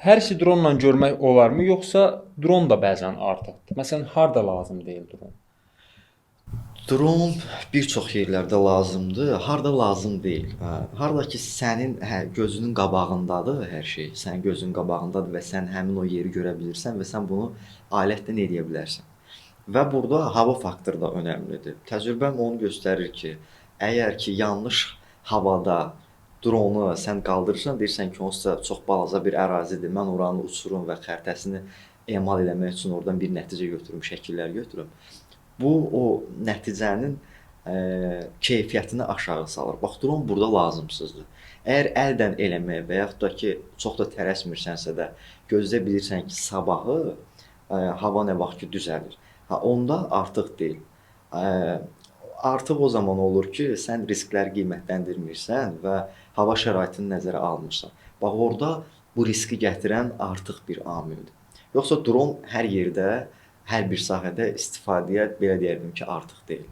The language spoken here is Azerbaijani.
Hər işi dronla görmək olarmı, yoxsa dron da bəzən artıqdır? Məsələn, harda lazım deyil dron? Dron bir çox yerlərdə lazımdır, harda lazım deyil. Harda ki sənin gözünün qabağındadır hər şey, sənin gözünün qabağındadır və sən həmin o yeri görə bilirsən və sən bunu alətlə edə bilərsən. Və burada hava faktoru da önəmlidir. Təcrübəm onu göstərir ki, əgər ki yanlış havada dronu sən qaldırırsan, deyirsən ki, onsuz çox balaca bir ərazidir, mən oranı uçurum və xəritəsini emal eləmək üçün oradan bir nəticə götürüm, şəkillər götürüm. Bu o nəticənin keyfiyyətini aşağı salır. Bax, dron burada lazımsızdır. Əgər əldən eləməyə və yaxud da ki, çox da tələsmirsənsə də gözlə bilirsən ki, sabahı hava nə vaxt ki düzəlir. Onda artıq deyil. Artıq o zaman olur ki, sən riskləri qiymətləndirmirsən və hava şəraitini nəzərə almırsan. Bax, orada bu riski gətirən artıq bir amildir. Yoxsa dron hər yerdə, hər bir sahədə istifadəyə belə deyərdim ki, artıq deyil.